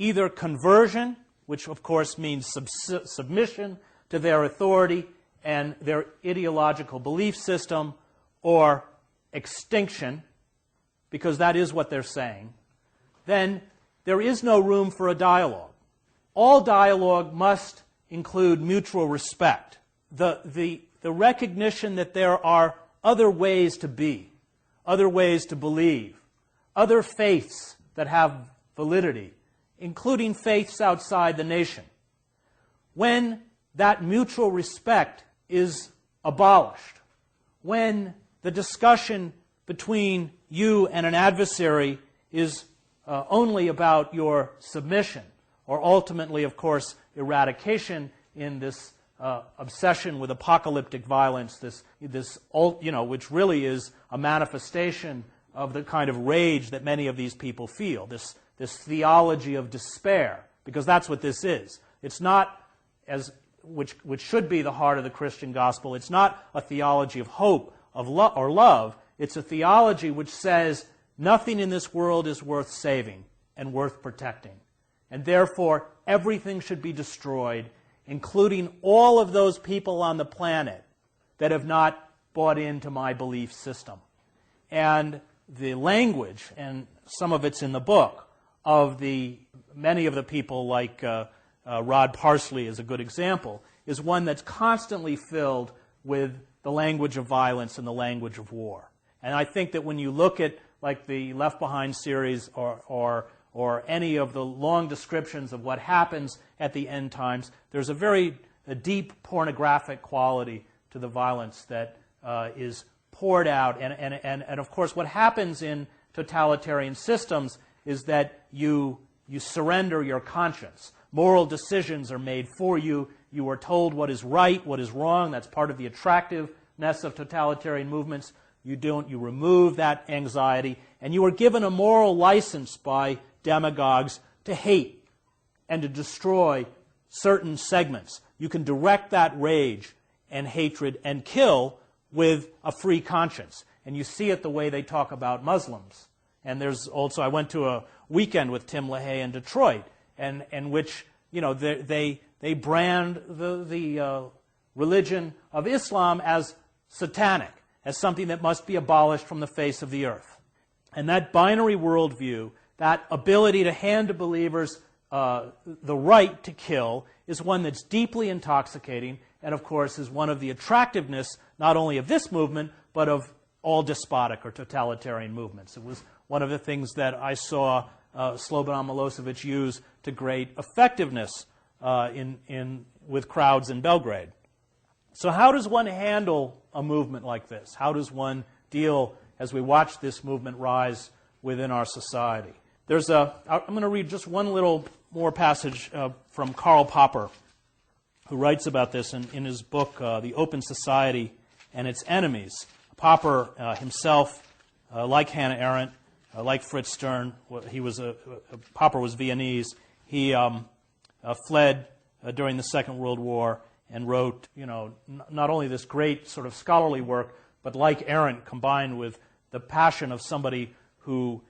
either conversion, which of course means submission to their authority and their ideological belief system, or extinction, because that is what they're saying, then there is no room for a dialogue. All dialogue must include mutual respect, the recognition that there are other ways to be, other ways to believe, other faiths that have validity, including faiths outside the nation. When that mutual respect is abolished, when the discussion between you and an adversary is only about your submission, or ultimately, of course, eradication in this obsession with apocalyptic violence, which really is a manifestation of the kind of rage that many of these people feel, this theology of despair, because that's what this is. It's not, which should be the heart of the Christian gospel, it's not a theology of hope or love. It's a theology which says nothing in this world is worth saving and worth protecting. And therefore, everything should be destroyed, including all of those people on the planet that have not bought into my belief system. And the language, and some of it's in the book, of many of the people like Rod Parsley is a good example, is one that's constantly filled with the language of violence and the language of war. And I think that when you look at like the Left Behind series or any of the long descriptions of what happens at the end times, there's a deep pornographic quality to the violence that is poured out. And of course, what happens in totalitarian systems is that you surrender your conscience. Moral decisions are made for you. You are told what is right, what is wrong. That's part of the attractiveness of totalitarian movements. You remove that anxiety, and you are given a moral license by demagogues to hate and to destroy certain segments. You can direct that rage and hatred and kill with a free conscience. And you see it the way they talk about Muslims. And there's also, I went to a weekend with Tim LaHaye in Detroit, and which, they brand the religion of Islam as satanic, as something that must be abolished from the face of the earth. And that binary worldview, that ability to hand to believers the right to kill, is one that's deeply intoxicating, and of course is one of the attractiveness not only of this movement, but of all despotic or totalitarian movements. It was one of the things that I saw Slobodan Milosevic use to great effectiveness with crowds in Belgrade. So how does one handle a movement like this? How does one deal as we watch this movement rise within our society? I'm going to read just one little more passage from Karl Popper, who writes about this in his book, The Open Society and Its Enemies. Popper himself, like Hannah Arendt, like Fritz Stern, Popper was Viennese. He fled during the Second World War and wrote, not only this great sort of scholarly work, but like Arendt, combined with the passion of somebody who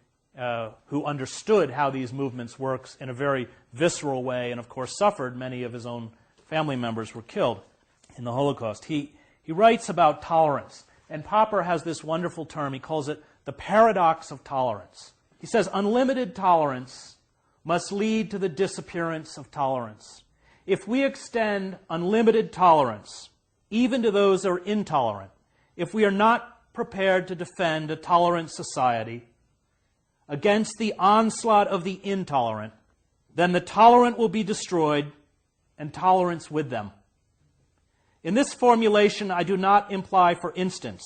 understood how these movements work in a very visceral way, and of course suffered. Many of his own family members were killed in the Holocaust. He writes about tolerance, and Popper has this wonderful term. He calls it the paradox of tolerance. He says, unlimited tolerance must lead to the disappearance of tolerance. If we extend unlimited tolerance, even to those who are intolerant, if we are not prepared to defend a tolerant society against the onslaught of the intolerant, then the tolerant will be destroyed and tolerance with them. In this formulation, I do not imply, for instance,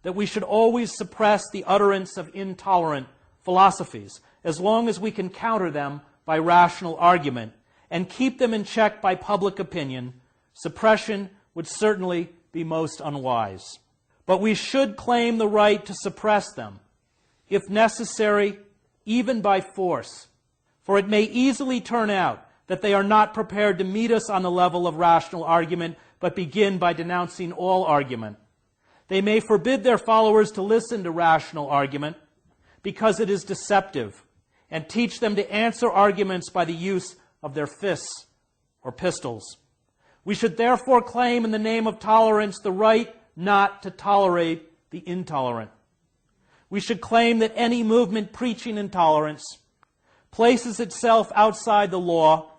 that we should always suppress the utterance of intolerant philosophies as long as we can counter them by rational argument and keep them in check by public opinion. Suppression would certainly be most unwise. But we should claim the right to suppress them, if necessary, even by force, for it may easily turn out that they are not prepared to meet us on the level of rational argument, but begin by denouncing all argument. They may forbid their followers to listen to rational argument because it is deceptive. and teach them to answer arguments by the use of their fists or pistols. We should therefore claim in the name of tolerance the right not to tolerate the intolerant. We should claim that any movement preaching intolerance places itself outside the law,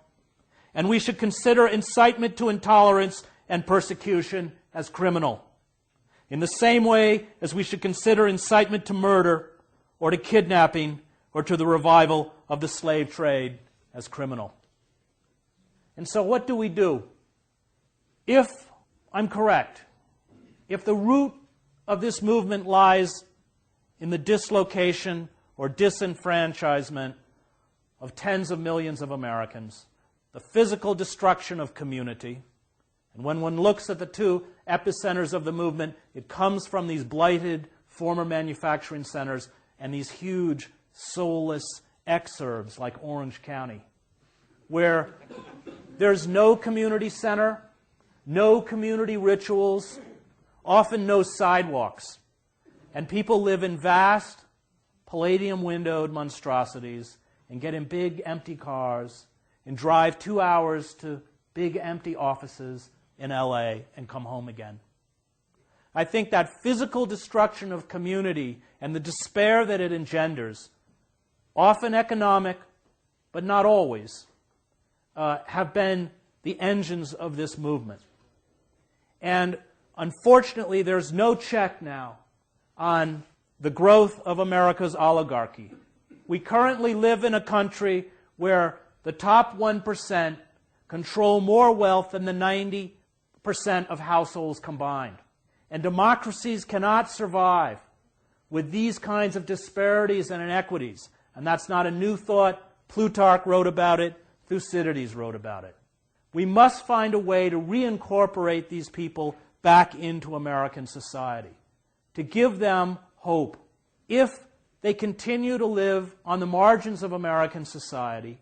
and we should consider incitement to intolerance and persecution as criminal, in the same way as we should consider incitement to murder or to kidnapping or to the revival of the slave trade as criminal. And so what do we do? If I'm correct, if the root of this movement lies in the dislocation or disenfranchisement of tens of millions of Americans, the physical destruction of community, and when one looks at the two epicenters of the movement, it comes from these blighted former manufacturing centers and these huge soulless exurbs like Orange County, where there's no community center, no community rituals, often no sidewalks, and people live in vast, palladium-windowed monstrosities and get in big, empty cars and drive 2 hours to big, empty offices in LA and come home again. I think that physical destruction of community and the despair that it engenders, often economic, but not always, have been the engines of this movement. And unfortunately, there's no check now on the growth of America's oligarchy. We currently live in a country where the top 1% control more wealth than the 90% of households combined. And democracies cannot survive with these kinds of disparities and inequities. And that's not a new thought. Plutarch wrote about it. Thucydides wrote about it. We must find a way to reincorporate these people back into American society, to give them hope. If they continue to live on the margins of American society,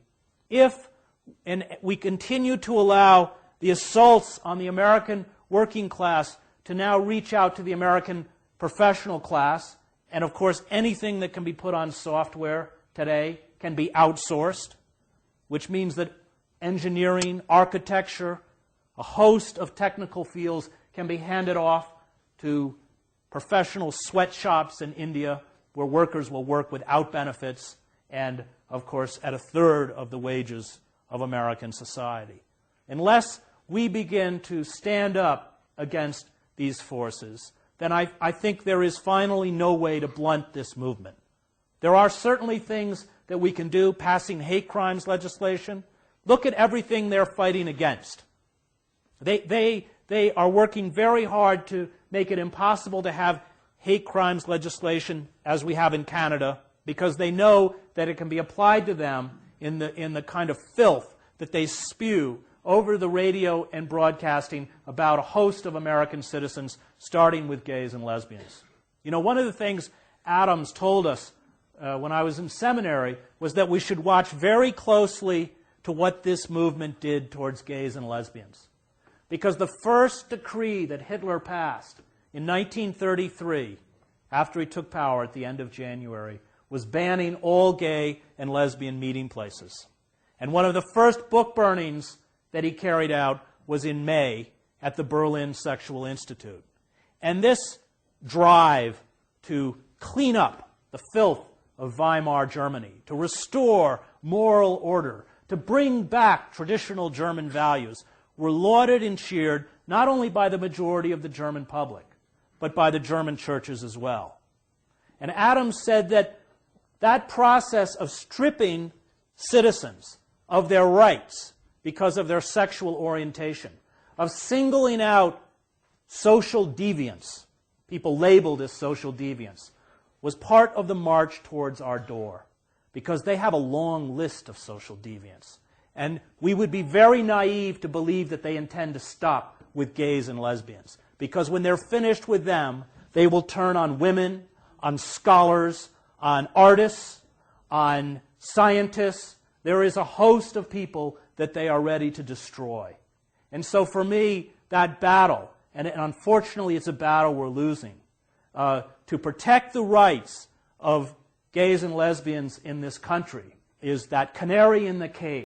and we continue to allow the assaults on the American working class to now reach out to the American professional class, and of course anything that can be put on software today can be outsourced, which means that engineering, architecture, a host of technical fields can be handed off to professional sweatshops in India where workers will work without benefits and, of course, at a third of the wages of American society. Unless we begin to stand up against these forces, then I think there is finally no way to blunt this movement. There are certainly things that we can do, passing hate crimes legislation. Look at everything they're fighting against. They are working very hard to make it impossible to have hate crimes legislation as we have in Canada, because they know that it can be applied to them in the kind of filth that they spew over the radio and broadcasting about a host of American citizens, starting with gays and lesbians. You know, one of the things Adams told us when I was in seminary was that we should watch very closely to what this movement did towards gays and lesbians. Because the first decree that Hitler passed in 1933, after he took power at the end of January, was banning all gay and lesbian meeting places. And one of the first book burnings that he carried out was in May at the Berlin Sexual Institute. And this drive to clean up the filth of Weimar Germany, to restore moral order, to bring back traditional German values, were lauded and cheered not only by the majority of the German public, but by the German churches as well. And Adams said that that process of stripping citizens of their rights because of their sexual orientation, of singling out social deviants, people labeled as social deviants, was part of the march towards our door, because they have a long list of social deviants. And we would be very naive to believe that they intend to stop with gays and lesbians, because when they're finished with them, they will turn on women, on scholars, on artists, on scientists. There is a host of people that they are ready to destroy. And so for me, that battle, and unfortunately it's a battle we're losing, to protect the rights of gays and lesbians in this country is that canary in the cage.